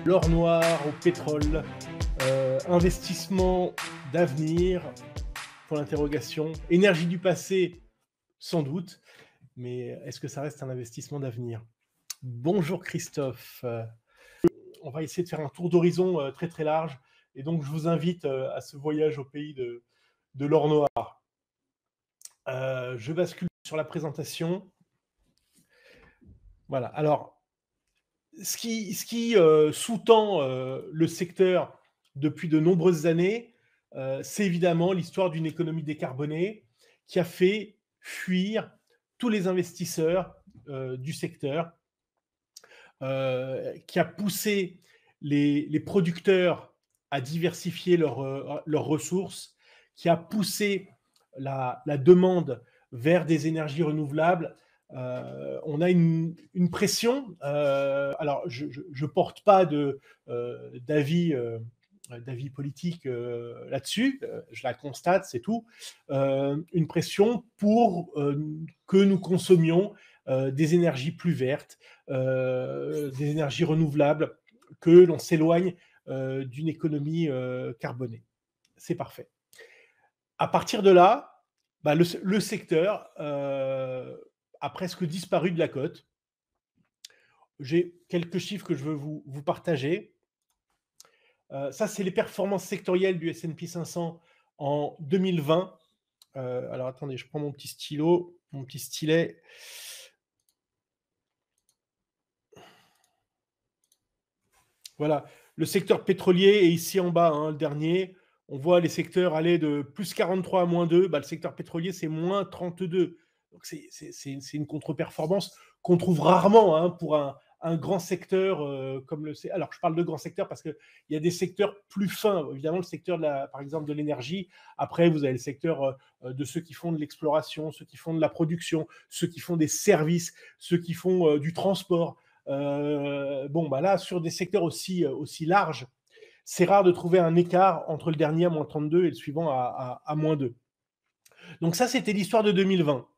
l'or noir, au pétrole, investissement d'avenir, pour l'interrogation, énergie du passé, sans doute, mais est-ce que ça reste un investissement d'avenir? Bonjour Christophe, on va essayer de faire un tour d'horizon très très large, et donc je vous invite à ce voyage au pays de l'or noir. Je bascule sur la présentation. Voilà, alors, ce qui sous-tend le secteur depuis de nombreuses années, c'est évidemment l'histoire d'une économie décarbonée qui a fait fuir tous les investisseurs du secteur, qui a poussé les producteurs à diversifier leurs ressources, qui a poussé la demande vers des énergies renouvelables. On a une pression. Alors, je ne porte pas d'avis politique là-dessus, je la constate, c'est tout. Une pression pour que nous consommions des énergies plus vertes, des énergies renouvelables, que l'on s'éloigne d'une économie carbonée. C'est parfait. À partir de là, bah, le secteur a presque disparu de la cote. J'ai quelques chiffres que je veux vous partager. Ça, c'est les performances sectorielles du S&P 500 en 2020. Alors, attendez, je prends mon petit stylo, mon petit stylet. Voilà, le secteur pétrolier est ici en bas, hein, le dernier. On voit les secteurs aller de plus 43 à moins 2. Bah, le secteur pétrolier, c'est moins 32. Donc, c'est une contre-performance qu'on trouve rarement hein, pour un grand secteur comme le... Alors, je parle de grand secteur parce qu'il y a des secteurs plus fins. Évidemment, le secteur, par exemple, de l'énergie. Après, vous avez le secteur de ceux qui font de l'exploration, ceux qui font de la production, ceux qui font des services, ceux qui font du transport. Bon, bah là, sur des secteurs aussi larges, c'est rare de trouver un écart entre le dernier à moins 32 et le suivant à moins 2. Donc ça, c'était l'histoire de 2020.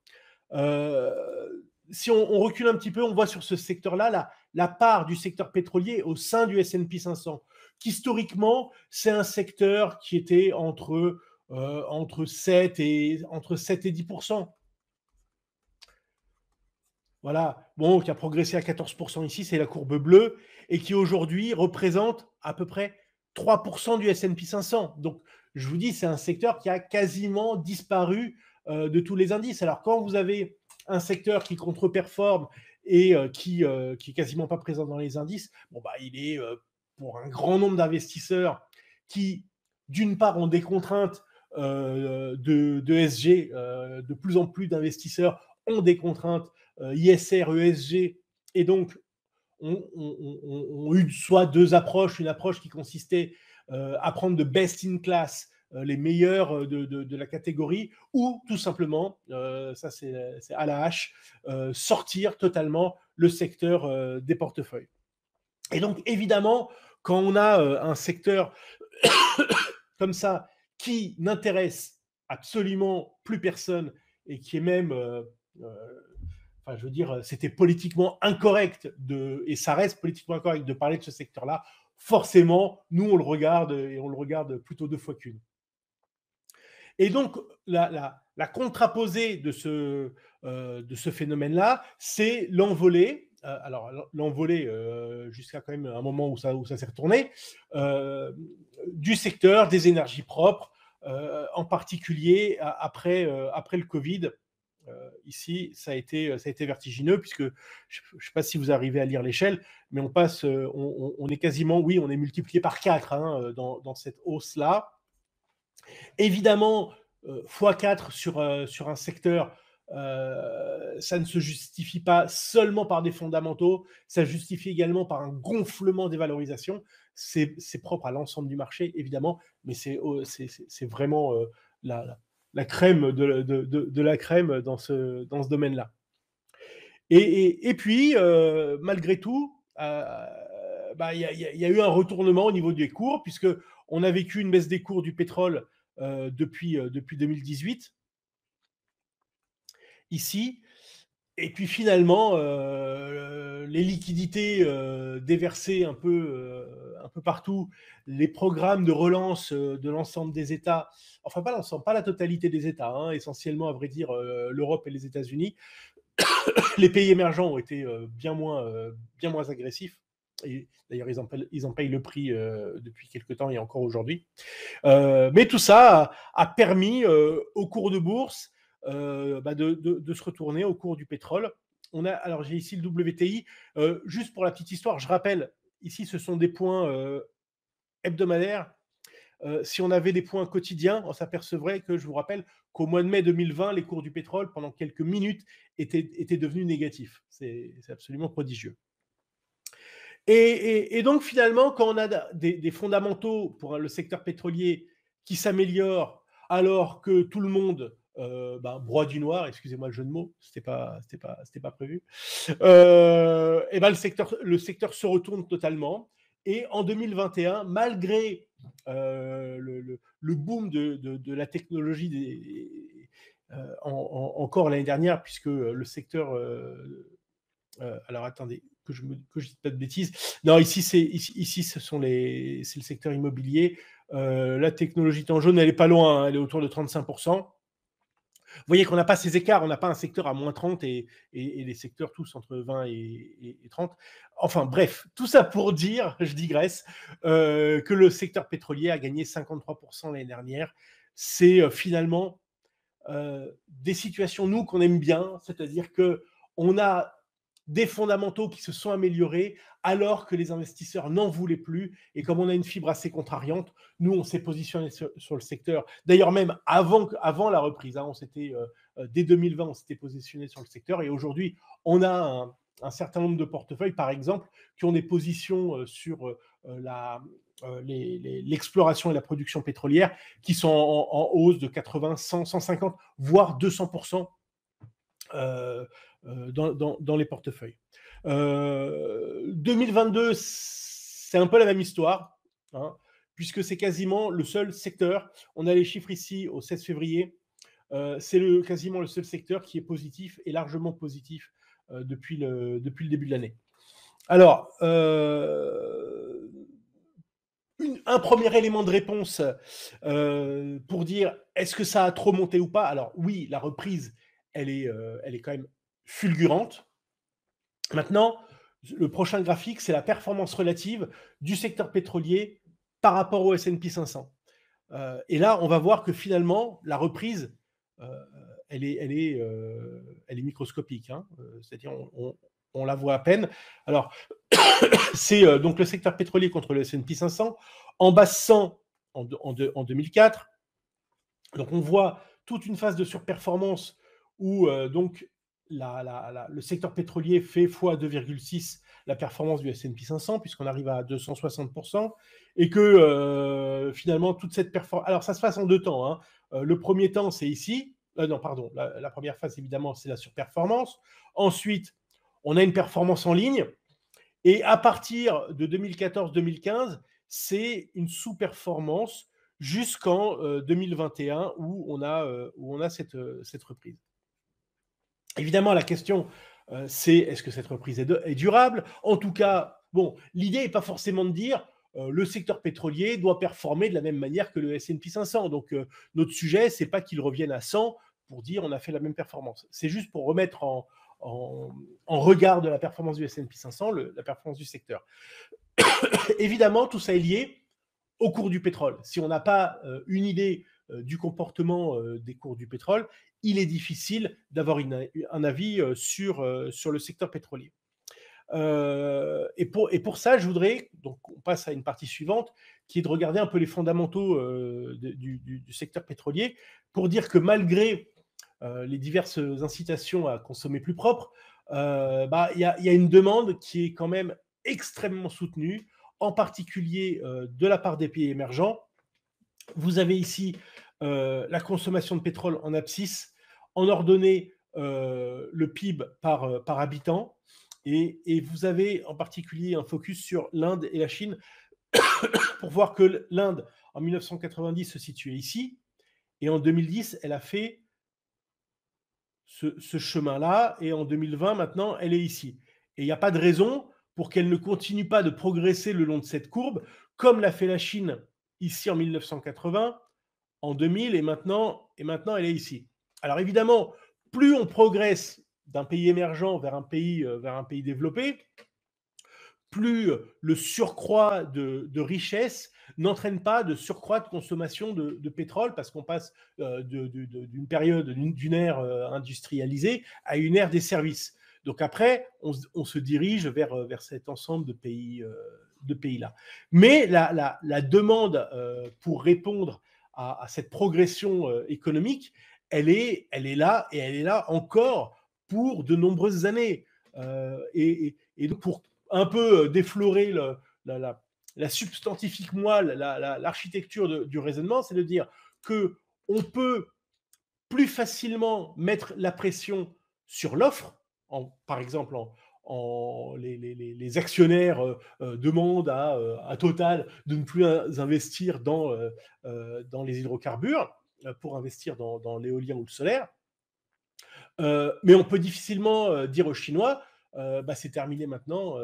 Si on recule un petit peu, on voit sur ce secteur-là la part du secteur pétrolier au sein du S&P 500, qu'historiquement, c'est un secteur qui était entre 7 et 10%. Voilà, bon, qui a progressé à 14% ici, c'est la courbe bleue, et qui aujourd'hui représente à peu près 3% du S&P 500. Donc, je vous dis, c'est un secteur qui a quasiment disparu de tous les indices. Alors, quand vous avez un secteur qui contre-performe et qui est quasiment pas présent dans les indices, bon, bah, il est pour un grand nombre d'investisseurs qui, d'une part, ont des contraintes de SG, de plus en plus d'investisseurs ont des contraintes ISR, ESG, et donc ont eu soit deux approches, une approche qui consistait à prendre de best in class, les meilleurs de la catégorie, ou tout simplement, ça c'est à la hache, sortir totalement le secteur des portefeuilles. Et donc évidemment, quand on a un secteur comme ça qui n'intéresse absolument plus personne et qui est même enfin, je veux dire, c'était politiquement incorrect et ça reste politiquement incorrect de parler de ce secteur-là. Forcément, nous, on le regarde et on le regarde plutôt deux fois qu'une. Et donc, la contraposée de ce phénomène-là, c'est l'envolée. Alors, l'envolée, jusqu'à quand même un moment où ça s'est retourné, du secteur des énergies propres, en particulier après le Covid. Ici, ça a été vertigineux, puisque je ne sais pas si vous arrivez à lire l'échelle, mais on est quasiment, oui, on est multiplié par 4 hein, dans cette hausse-là. Évidemment, x4 sur un secteur, ça ne se justifie pas seulement par des fondamentaux, ça se justifie également par un gonflement des valorisations. C'est propre à l'ensemble du marché, évidemment, mais c'est vraiment la crème de la crème dans ce domaine-là. Et puis, malgré tout, bah, y a eu un retournement au niveau des cours, puisqu'on a vécu une baisse des cours du pétrole depuis 2018, ici. Et puis finalement, les liquidités déversées un peu peu partout, les programmes de relance de l'ensemble des États, enfin pas l'ensemble, pas la totalité des États, hein, essentiellement à vrai dire l'Europe et les États-Unis, les pays émergents ont été bien moins agressifs. Et d'ailleurs, ils en payent le prix depuis quelques temps et encore aujourd'hui. Mais tout ça a permis au cours de bourse de se retourner au cours du pétrole. Alors j'ai ici le WTI. Juste pour la petite histoire, je rappelle, ici ce sont des points hebdomadaires. Si on avait des points quotidiens, on s'apercevrait que, je vous rappelle, qu'au mois de mai 2020, les cours du pétrole, pendant quelques minutes, étaient devenus négatifs. C'est absolument prodigieux. Et donc, finalement, quand on a des fondamentaux pour le secteur pétrolier qui s'améliorent, alors que tout le monde broie du noir, excusez-moi le jeu de mots, c'était pas prévu, et le secteur se retourne totalement. Et en 2021, malgré le boom de la technologie encore l'année dernière, puisque le secteur alors attendez, que je dise pas de bêtises. Non, ici, c'est le secteur immobilier. La technologie en jaune, elle est pas loin, hein, elle est autour de 35%. Vous voyez qu'on n'a pas ces écarts, on n'a pas un secteur à moins 30 et les secteurs tous entre 20 et 30. Enfin bref, tout ça pour dire, je digresse, que le secteur pétrolier a gagné 53% l'année dernière. C'est finalement des situations, nous, qu'on aime bien, c'est-à-dire qu'on a des fondamentaux qui se sont améliorés alors que les investisseurs n'en voulaient plus. Et comme on a une fibre assez contrariante, nous, on s'est positionné sur le secteur. D'ailleurs, même avant la reprise, hein, dès 2020, on s'était positionné sur le secteur. Et aujourd'hui, on a un certain nombre de portefeuilles, par exemple, qui ont des positions sur l'exploration et la production pétrolière qui sont en hausse de 80, 100, 150, voire 200% dans les portefeuilles. 2022, c'est un peu la même histoire, hein, puisque c'est quasiment le seul secteur. On a les chiffres ici au 16 février. C'est quasiment le seul secteur qui est positif et largement positif depuis le début de l'année. Alors, un premier élément de réponse pour dire est-ce que ça a trop monté ou pas. Alors oui, la reprise, elle est quand même fulgurante. Maintenant, le prochain graphique, c'est la performance relative du secteur pétrolier par rapport au S&P 500. Et là, on va voir que finalement, la reprise, elle est microscopique. Hein. C'est-à-dire, on la voit à peine. Alors, c'est donc le secteur pétrolier contre le S&P 500 en base 100 en 2004. Donc, on voit toute une phase de surperformance où donc le secteur pétrolier fait fois 2,6 la performance du S&P 500 puisqu'on arrive à 260% et que finalement toute cette performance... Alors, ça se passe en deux temps. Hein. Le premier temps, c'est ici. Non, pardon. La première phase, évidemment, c'est la surperformance. Ensuite, on a une performance en ligne. Et à partir de 2014-2015, c'est une sous-performance jusqu'en 2021 où on a cette reprise. Évidemment, la question, c'est est-ce que cette reprise est durable? En tout cas, bon, l'idée n'est pas forcément de dire le secteur pétrolier doit performer de la même manière que le S&P 500. Donc, notre sujet, c'est pas qu'il revienne à 100 pour dire on a fait la même performance. C'est juste pour remettre en regard de la performance du S&P 500, la performance du secteur. Évidemment, tout ça est lié au cours du pétrole. Si on n'a pas une idée du comportement des cours du pétrole, il est difficile d'avoir un avis sur le secteur pétrolier. Et pour ça, je voudrais, donc on passe à une partie suivante, qui est de regarder un peu les fondamentaux du secteur pétrolier, pour dire que malgré les diverses incitations à consommer plus propre, y a une demande qui est quand même extrêmement soutenue, en particulier de la part des pays émergents. Vous avez ici la consommation de pétrole en abscisse, en ordonnée le PIB par habitant, et vous avez en particulier un focus sur l'Inde et la Chine, pour voir que l'Inde, en 1990, se situait ici, et en 2010, elle a fait ce chemin-là, et en 2020, maintenant, elle est ici. Et il n'y a pas de raison pour qu'elle ne continue pas de progresser le long de cette courbe, comme l'a fait la Chine ici en 1980, en 2000, et maintenant elle est ici. Alors évidemment, plus on progresse d'un pays émergent vers un pays développé, plus le surcroît de richesse n'entraîne pas de surcroît de consommation de pétrole, parce qu'on passe d'une période, d'une ère industrialisée à une ère des services. Donc après, on se dirige vers cet ensemble de pays-là. Mais la demande pour répondre à cette progression économique, elle est là, et elle est là encore pour de nombreuses années. Et donc pour un peu déflorer la substantifique moelle, l'architecture du raisonnement, c'est de dire qu'on peut plus facilement mettre la pression sur l'offre, par exemple les actionnaires demandent à Total de ne plus investir dans les hydrocarbures pour investir dans l'éolien ou le solaire. Mais on peut difficilement dire aux Chinois, c'est terminé maintenant,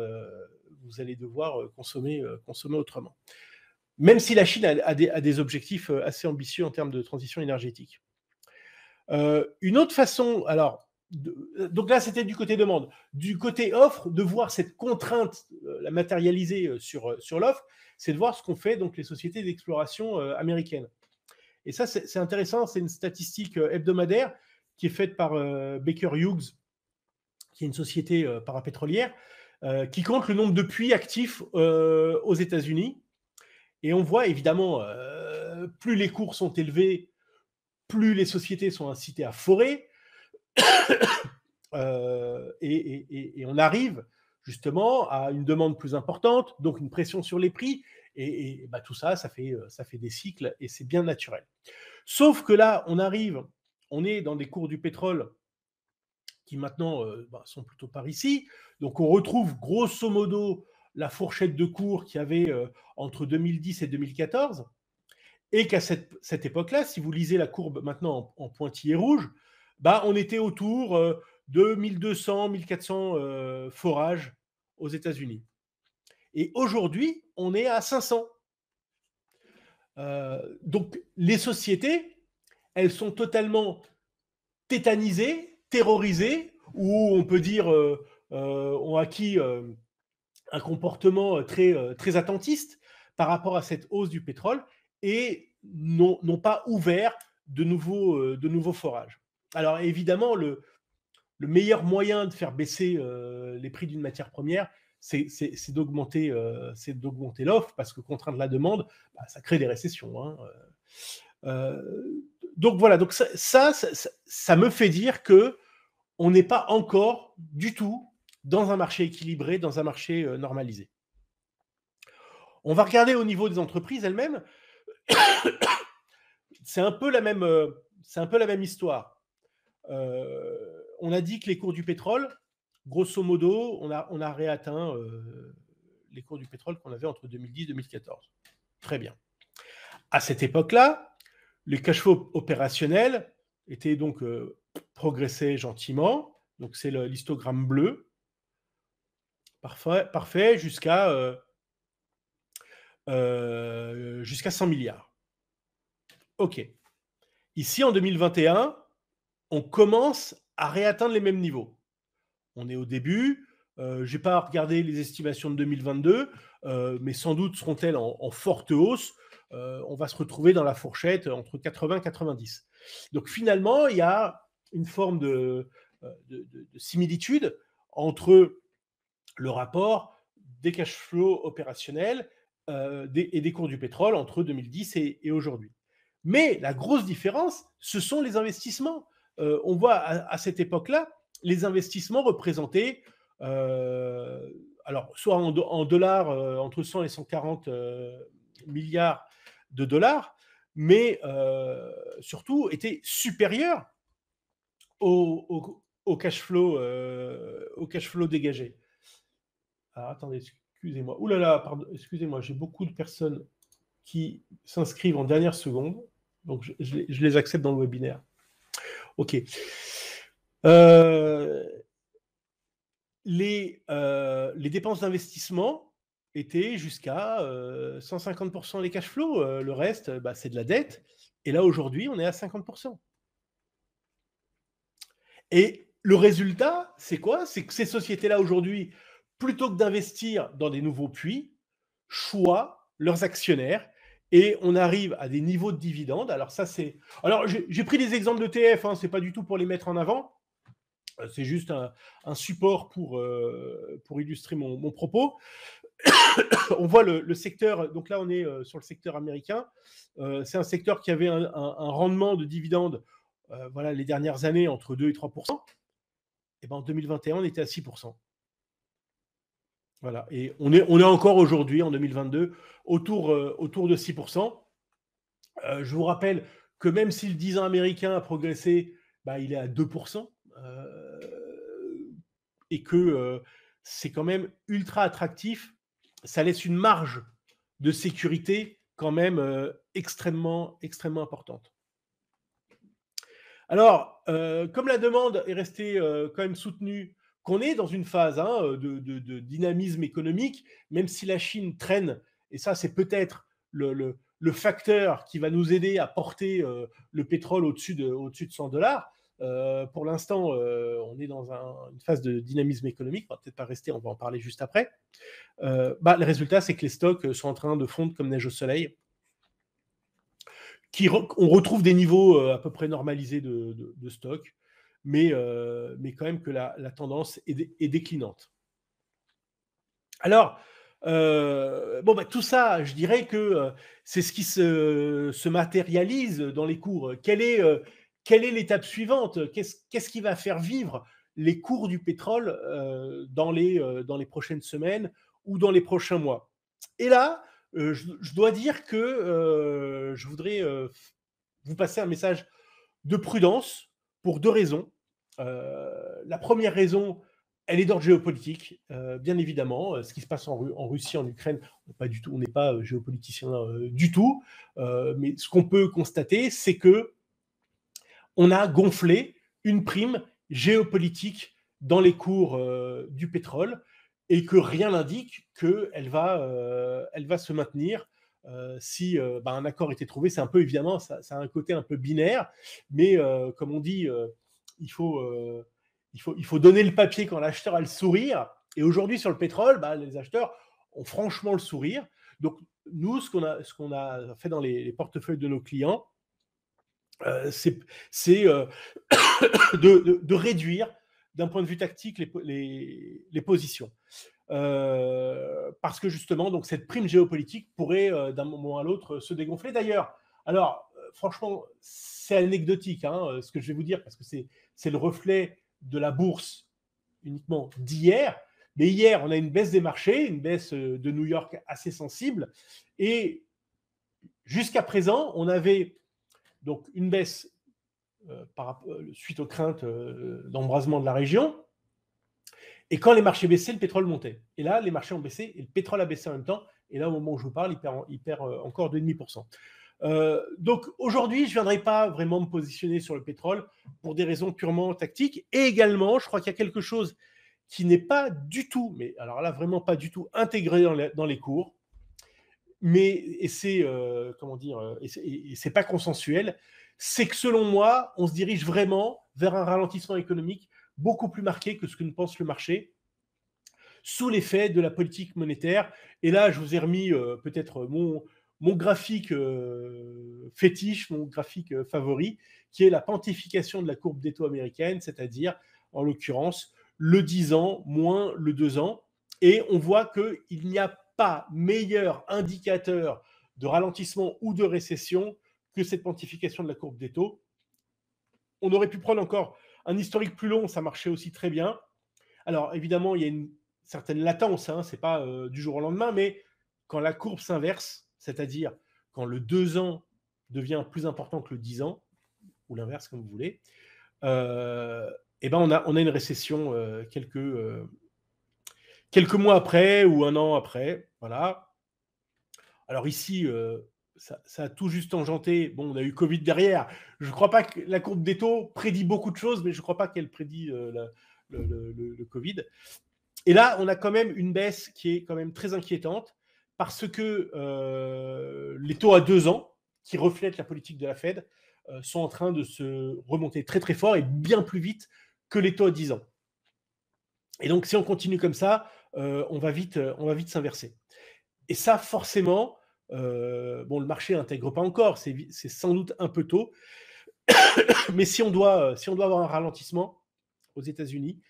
vous allez devoir consommer autrement. Même si la Chine a des objectifs assez ambitieux en termes de transition énergétique. Une autre façon, alors, donc là c'était du côté demande. Du côté offre, de voir cette contrainte la matérialiser sur l'offre, c'est de voir ce qu'ont fait donc les sociétés d'exploration américaines. Et ça, c'est intéressant, c'est une statistique hebdomadaire qui est faite par Baker Hughes, qui est une société parapétrolière, qui compte le nombre de puits actifs aux États-Unis. Et on voit évidemment, plus les cours sont élevés, plus les sociétés sont incitées à forer. Et on arrive justement à une demande plus importante, donc une pression sur les prix. Et tout ça, ça fait des cycles, et c'est bien naturel. Sauf que là, on est dans des cours du pétrole qui maintenant sont plutôt par ici. Donc on retrouve grosso modo la fourchette de cours qu'il y avait entre 2010 et 2014, et qu'à cette époque-là, si vous lisez la courbe maintenant en pointillé rouge, on était autour de 1200, 1400 forages aux États-Unis. Et aujourd'hui, on est à 500. Donc les sociétés, elles sont totalement tétanisées, terrorisées, ou on peut dire ont acquis un comportement très attentiste par rapport à cette hausse du pétrole, et n'ont pas ouvert de nouveaux forages. Alors évidemment, le meilleur moyen de faire baisser les prix d'une matière première, c'est d'augmenter l'offre, parce que contraindre la demande, ça crée des récessions. Hein. Donc voilà, donc ça me fait dire qu'on n'est pas encore du tout dans un marché équilibré, dans un marché normalisé. On va regarder au niveau des entreprises elles-mêmes. C'est un peu la même histoire. On a dit que les cours du pétrole, grosso modo, on a réatteint les cours du pétrole qu'on avait entre 2010 et 2014. Très bien. À cette époque-là, les cash flows opérationnels étaient donc progressaient gentiment. Donc c'est l'histogramme bleu. Parfait jusqu'à 100 milliards. OK. Ici, en 2021, on commence à réatteindre les mêmes niveaux. On est au début. Je n'ai pas regardé les estimations de 2022, mais sans doute seront-elles en forte hausse. On va se retrouver dans la fourchette entre 80 et 90. Donc finalement, il y a une forme de similitude entre le rapport des cash flows opérationnels et des cours du pétrole entre 2010 et aujourd'hui. Mais la grosse différence, ce sont les investissements. On voit à cette époque-là, les investissements représentaient, alors soit en dollars, entre 100 et 140 milliards de dollars, mais surtout étaient supérieurs au cash flow dégagé. Alors attendez, excusez-moi. Ouh là là, pardon, excusez-moi, j'ai beaucoup de personnes qui s'inscrivent en dernière seconde, donc je les accepte dans le webinaire. OK. les dépenses d'investissement étaient jusqu'à 150% les cash flows. Le reste, c'est de la dette. Et là, aujourd'hui, on est à 50%. Et le résultat, c'est quoi? C'est que ces sociétés-là, aujourd'hui, plutôt que d'investir dans des nouveaux puits, choient leurs actionnaires et on arrive à des niveaux de dividendes. Alors ça, c'est... Alors, j'ai pris des exemples d'ETF, hein, c'est pas du tout pour les mettre en avant. C'est juste un support pour illustrer mon propos. On voit le secteur, donc là on est sur le secteur américain. C'est un secteur qui avait un rendement de dividendes voilà, les dernières années entre 2 et 3%. Et ben en 2021, on était à 6%. Voilà. Et on est encore aujourd'hui, en 2022, autour de 6%. Je vous rappelle que même si le 10 ans américain a progressé, il est à 2%. Et que c'est quand même ultra attractif. Ça laisse une marge de sécurité quand même extrêmement, extrêmement importante. Alors, comme la demande est restée quand même soutenue, qu'on est dans une phase de dynamisme économique, même si la Chine traîne, et ça c'est peut-être le facteur qui va nous aider à porter le pétrole au-dessus de $100. Pour l'instant, on est dans une phase de dynamisme économique, on va peut-être pas rester, on va en parler juste après. Le résultat, c'est que les stocks sont en train de fondre comme neige au soleil. On retrouve des niveaux à peu près normalisés de stock, mais quand même que la tendance est déclinante. Alors, tout ça, je dirais que c'est ce qui se matérialise dans les cours. Quelle est l'étape suivante? Qu'est-ce qui va faire vivre les cours du pétrole dans les prochaines semaines ou dans les prochains mois? Et là, je dois dire que je voudrais vous passer un message de prudence pour 2 raisons. La première raison, elle est d'ordre géopolitique, bien évidemment. Ce qui se passe en Russie, en Ukraine, pas du tout, on n'est pas géopoliticien du tout. Mais ce qu'on peut constater, c'est que on a gonflé une prime géopolitique dans les cours du pétrole et que rien n'indique qu'elle va se maintenir si un accord était trouvé. C'est un peu, évidemment, ça a un côté un peu binaire, mais comme on dit, il faut donner le papier quand l'acheteur a le sourire. Et aujourd'hui, sur le pétrole, les acheteurs ont franchement le sourire. Donc, nous, ce qu'on a fait dans les portefeuilles de nos clients, c'est de réduire, d'un point de vue tactique, les positions. Parce que justement, donc, cette prime géopolitique pourrait, d'un moment à l'autre, se dégonfler. D'ailleurs, alors, franchement, c'est anecdotique, ce que je vais vous dire, parce que c'est le reflet de la bourse uniquement d'hier. Mais hier, on a une baisse des marchés, une baisse de New York assez sensible. Et jusqu'à présent, on avait donc une baisse suite aux craintes d'embrasement de la région. Et quand les marchés baissaient, le pétrole montait. Et là, les marchés ont baissé et le pétrole a baissé en même temps. Et là, au moment où je vous parle, il perd encore 2,5%. Donc aujourd'hui, je ne viendrai pas vraiment me positionner sur le pétrole pour des raisons purement tactiques. Et également, je crois qu'il y a quelque chose qui n'est pas du tout, mais alors là, vraiment pas du tout intégré dans les cours. Et c'est c'est pas consensuel, c'est que selon moi, on se dirige vraiment vers un ralentissement économique beaucoup plus marqué que ce que ne pense le marché, sous l'effet de la politique monétaire. Et là, je vous ai remis peut-être mon graphique fétiche, mon graphique favori, qui est la quantification de la courbe des taux américaine, c'est-à-dire, en l'occurrence, le 10 ans moins le 2 ans. Et on voit qu'il n'y a pas meilleur indicateur de ralentissement ou de récession que cette quantification de la courbe des taux. On aurait pu prendre encore un historique plus long, ça marchait aussi très bien. Alors, évidemment, il y a une certaine latence, ce n'est pas du jour au lendemain, mais quand la courbe s'inverse, c'est-à-dire quand le 2 ans devient plus important que le 10 ans, ou l'inverse, comme vous voulez, on a une récession quelques mois après ou un an après. Voilà. Alors ici, ça a tout juste tangenté. Bon, on a eu Covid derrière. Je ne crois pas que la courbe des taux prédit beaucoup de choses, mais je ne crois pas qu'elle prédit le Covid. Et là, on a quand même une baisse qui est quand même très inquiétante parce que les taux à 2 ans, qui reflètent la politique de la Fed, sont en train de se remonter très très fort et bien plus vite que les taux à 10 ans. Et donc, si on continue comme ça, on va vite s'inverser. Et ça, forcément, bon, le marché n'intègre pas encore, c'est sans doute un peu tôt, mais si on doit avoir un ralentissement aux États-Unis,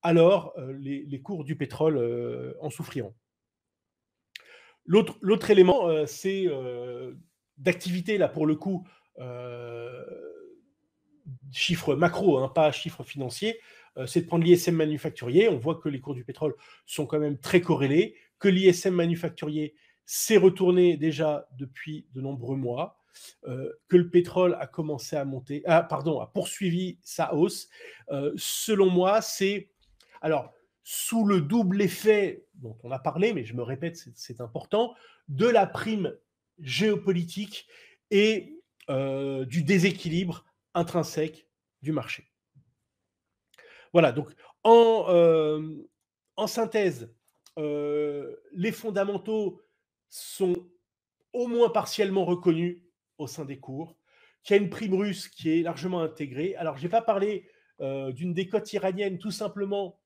alors les cours du pétrole en souffriront. L'autre élément, c'est d'activité, là, pour le coup, chiffres macro, hein, pas chiffres financiers, c'est de prendre l'ISM manufacturier. On voit que les cours du pétrole sont quand même très corrélés, que l'ISM manufacturier s'est retourné déjà depuis de nombreux mois, que le pétrole a commencé à monter, a poursuivi sa hausse. Selon moi, c'est... Alors, sous le double effet dont on a parlé, mais je me répète, c'est important, de la prime géopolitique et du déséquilibre intrinsèque du marché. Voilà, donc en synthèse, les fondamentaux sont au moins partiellement reconnus au sein des cours, qu'il y a une prime russe qui est largement intégrée. Alors, je n'ai pas parlé d'une décote iranienne, tout simplement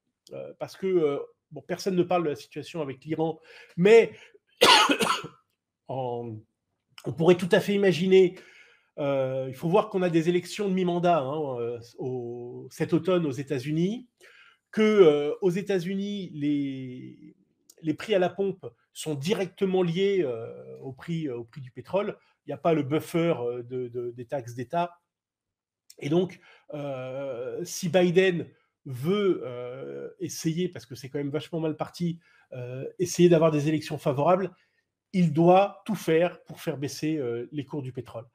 parce que bon, personne ne parle de la situation avec l'Iran, mais on pourrait tout à fait imaginer. Il faut voir qu'on a des élections de mi-mandat cet automne aux États-Unis, que aux États-Unis, les prix à la pompe sont directement liés au prix du pétrole. Il n'y a pas le buffer des taxes d'État. Et donc, si Biden veut essayer, parce que c'est quand même vachement mal parti, essayer d'avoir des élections favorables, il doit tout faire pour faire baisser les cours du pétrole.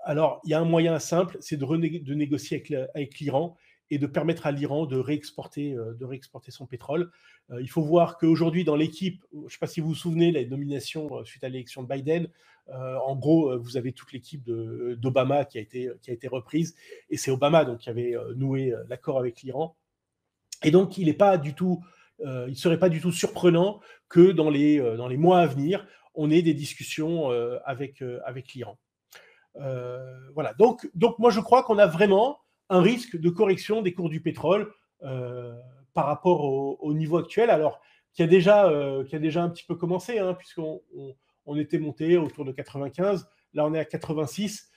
Alors, il y a un moyen simple, c'est de négocier avec l'Iran et de permettre à l'Iran de réexporter son pétrole. Il faut voir qu'aujourd'hui, dans l'équipe, je ne sais pas si vous vous souvenez, la nomination suite à l'élection de Biden, en gros, vous avez toute l'équipe d'Obama qui a été reprise, et c'est Obama donc, qui avait noué l'accord avec l'Iran. Et donc, il ne serait pas du tout surprenant que dans les mois à venir, on ait des discussions avec l'Iran. Voilà. Donc, moi, je crois qu'on a vraiment un risque de correction des cours du pétrole par rapport au niveau actuel, alors qui a déjà un petit peu commencé, hein, puisqu'on était monté autour de 95, là on est à 86.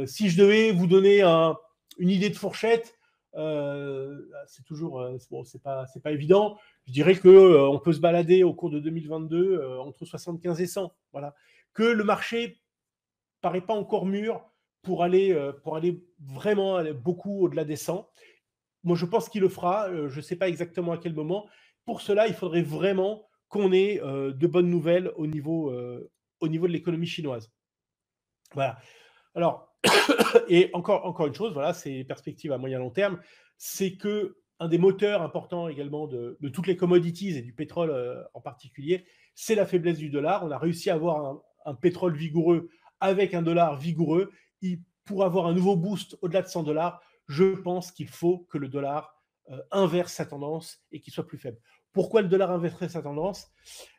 Si je devais vous donner une idée de fourchette, c'est toujours bon, c'est pas évident. Je dirais que on peut se balader au cours de 2022 entre 75 et 100. Voilà. Que le marché paraît pas encore mûr pour aller vraiment beaucoup au-delà des 100. Moi, je pense qu'il le fera. Je ne sais pas exactement à quel moment. Pour cela, il faudrait vraiment qu'on ait de bonnes nouvelles au niveau de l'économie chinoise. Voilà. Alors, et encore une chose, voilà, c'est les perspectives à moyen long terme, c'est que un des moteurs importants également de toutes les commodities et du pétrole en particulier, c'est la faiblesse du dollar. On a réussi à avoir un pétrole vigoureux avec un dollar vigoureux. Pour avoir un nouveau boost au-delà de 100 $, je pense qu'il faut que le dollar inverse sa tendance et qu'il soit plus faible. Pourquoi le dollar inverserait sa tendance?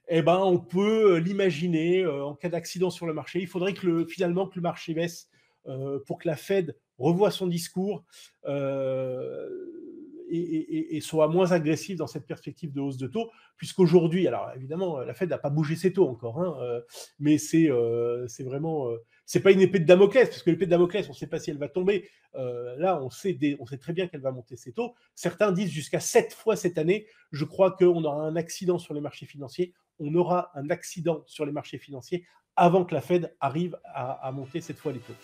Eh ben, on peut l'imaginer en cas d'accident sur le marché. Il faudrait finalement que le marché baisse pour que la Fed revoie son discours et soit moins agressive dans cette perspective de hausse de taux, puisqu'aujourd'hui, alors évidemment, la Fed n'a pas bougé ses taux encore, hein, mais c'est vraiment... c'est pas une épée de Damoclès, parce que l'épée de Damoclès, on ne sait pas si elle va tomber. Là, on sait très bien qu'elle va monter ses taux. Certains disent jusqu'à 7 fois cette année. Je crois qu'on aura un accident sur les marchés financiers. On aura un accident sur les marchés financiers avant que la Fed arrive à monter cette fois les taux.